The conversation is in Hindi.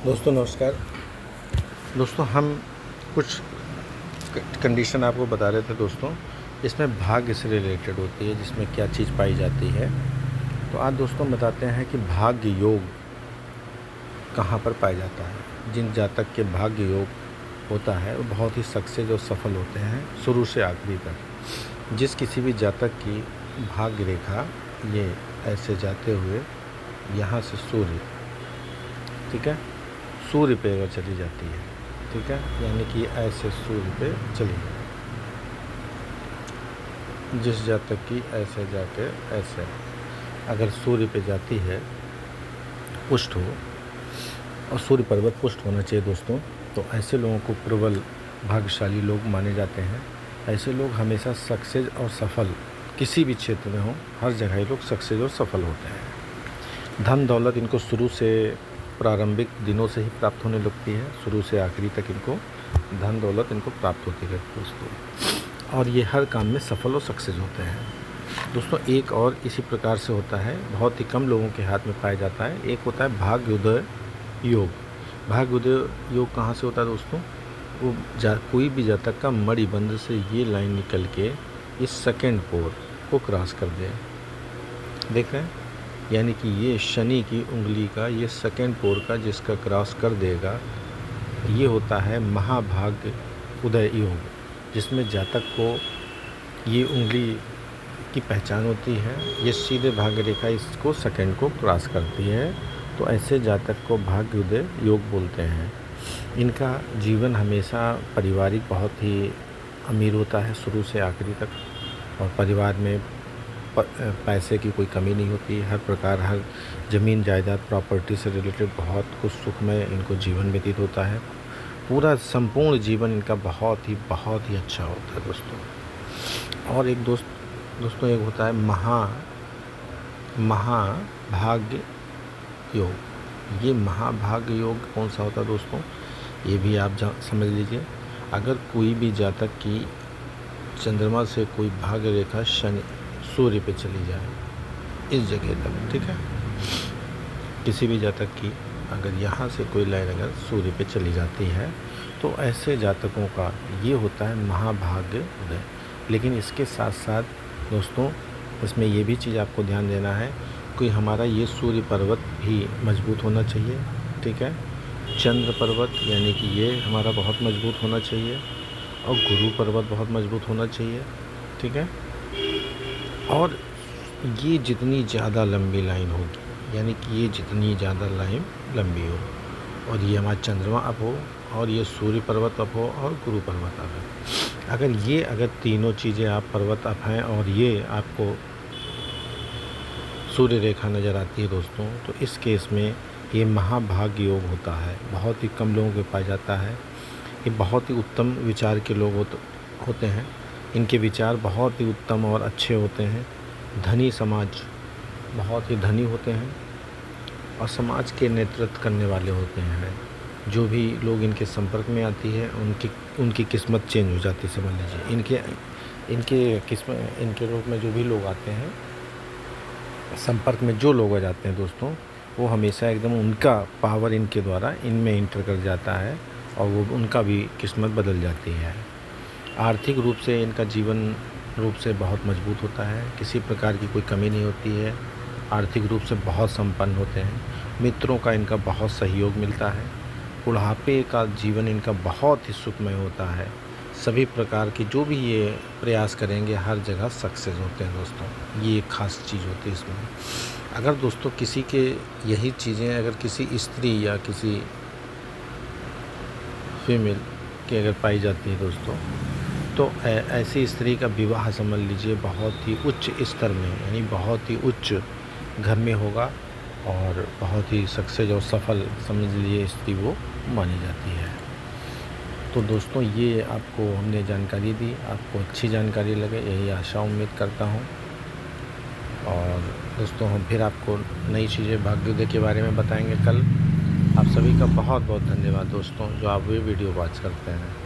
दोस्तों नमस्कार। दोस्तों हम कुछ कंडीशन आपको बता रहे थे दोस्तों, इसमें भाग्य से रिलेटेड होती है, जिसमें क्या चीज़ पाई जाती है। तो आज दोस्तों बताते हैं कि भाग्य योग कहाँ पर पाया जाता है। जिन जातक के भाग्य योग होता है वो बहुत ही सक्सेस और सफल होते हैं शुरू से आखिरी तक। जिस किसी भी जातक की भाग्य रेखा ये ऐसे जाते हुए यहाँ से सूर्य, ठीक है, सूर्य पे अगर चली जाती है, ठीक है, यानी कि ऐसे सूर्य पे चली जाए, जिस जातक की ऐसे जाके ऐसे अगर सूर्य पे जाती है, पुष्ट हो, और सूर्य पर्वत पुष्ट होना चाहिए दोस्तों, तो ऐसे लोगों को प्रबल भाग्यशाली लोग माने जाते हैं। ऐसे लोग हमेशा सक्सेस और सफल किसी भी क्षेत्र में हो, हर जगह लोग सक्सेस और सफल होते हैं। धन दौलत इनको शुरू से प्रारंभिक दिनों से ही प्राप्त होने लगती है, शुरू से आखिरी तक इनको धन दौलत इनको प्राप्त होती है दोस्तों, और ये हर काम में सफल और सक्सेस होते हैं दोस्तों। एक और इसी प्रकार से होता है, बहुत ही कम लोगों के हाथ में पाया जाता है, एक होता है भाग्योदय योग। भाग्योदय योग कहाँ से होता है दोस्तों? वो कोई भी जातक का मणिबंध से ये लाइन निकल के इस सेकंड पोर को क्रॉस कर दे, देख रहे हैं, यानी कि ये शनि की उंगली का ये सेकंड पोर का जिसका क्रॉस कर देगा, ये होता है महाभाग्य उदय योग, जिसमें जातक को ये उंगली की पहचान होती है, ये सीधे भाग्य रेखा इसको सेकंड को क्रॉस करती है, तो ऐसे जातक को भाग्य उदय योग बोलते हैं। इनका जीवन हमेशा पारिवारिक बहुत ही अमीर होता है शुरू से आखिरी तक, और परिवार में पैसे की कोई कमी नहीं होती। हर प्रकार, हर ज़मीन जायदाद प्रॉपर्टी से रिलेटेड बहुत कुछ सुखमय इनको जीवन व्यतीत होता है। पूरा संपूर्ण जीवन इनका बहुत ही अच्छा होता है दोस्तों। और एक दोस्तों एक होता है महाभाग्य योग। ये महाभाग्य योग कौन सा होता है दोस्तों? ये भी आप समझ लीजिए। अगर कोई भी जातक की चंद्रमा से कोई भाग्य रेखा शनि सूर्य पे चली जाए इस जगह तक, ठीक है, किसी भी जातक की अगर यहाँ से कोई लाइन अगर सूर्य पे चली जाती है, तो ऐसे जातकों का ये होता है महाभाग्य उदय। लेकिन इसके साथ साथ दोस्तों इसमें ये भी चीज़ आपको ध्यान देना है कि हमारा ये सूर्य पर्वत भी मजबूत होना चाहिए, ठीक है, चंद्र पर्वत यानी कि ये हमारा बहुत मजबूत होना चाहिए, और गुरु पर्वत बहुत मजबूत होना चाहिए, ठीक है। और ये जितनी ज़्यादा लंबी लाइन होगी, यानी कि ये जितनी ज़्यादा लाइन लंबी हो, और ये हमारा चंद्रमा अप हो, और ये सूर्य पर्वत अप हो, और गुरु पर्वत अप है, अगर तीनों चीज़ें आप पर्वत अप हैं और ये आपको सूर्य रेखा नज़र आती है दोस्तों, तो इस केस में ये महाभाग्य योग होता है। बहुत ही कम लोगों के पाया जाता है। ये बहुत ही उत्तम विचार के लोग होते हैं। इनके विचार बहुत ही उत्तम और अच्छे होते हैं। धनी समाज, बहुत ही धनी होते हैं, और समाज के नेतृत्व करने वाले होते हैं। जो भी लोग इनके संपर्क में आती है उनकी किस्मत चेंज हो जाती है, समझ लीजिए। इनके रूप में जो भी लोग आते हैं, संपर्क में जो लोग आ जाते हैं दोस्तों, वो हमेशा एकदम उनका पावर इनके द्वारा इनमें इंटर कर जाता है, और वो उनका भी किस्मत बदल जाती है। आर्थिक रूप से इनका जीवन रूप से बहुत मजबूत होता है, किसी प्रकार की कोई कमी नहीं होती है। आर्थिक रूप से बहुत संपन्न होते हैं, मित्रों का इनका बहुत सहयोग मिलता है। बुढ़ापे का जीवन इनका बहुत ही सुखमय होता है। सभी प्रकार की जो भी ये प्रयास करेंगे हर जगह सक्सेस होते हैं दोस्तों। ये एक ख़ास चीज़ होती है इसमें। अगर दोस्तों किसी के यही चीज़ें अगर किसी स्त्री या किसी फीमेल की अगर पाई जाती है दोस्तों, तो ऐसी स्त्री का विवाह समझ लीजिए बहुत ही उच्च स्तर में, यानी बहुत ही उच्च घर में होगा, और बहुत ही सक्सेस और सफल समझ लीजिए स्त्री वो मानी जाती है। तो दोस्तों ये आपको हमने जानकारी दी, आपको अच्छी जानकारी लगे यही आशा उम्मीद करता हूँ। और दोस्तों हम फिर आपको नई चीज़ें भाग्योदय के बारे में बताएंगे कल। आप सभी का बहुत बहुत धन्यवाद दोस्तों, जो आप ये वीडियो वॉच करते हैं।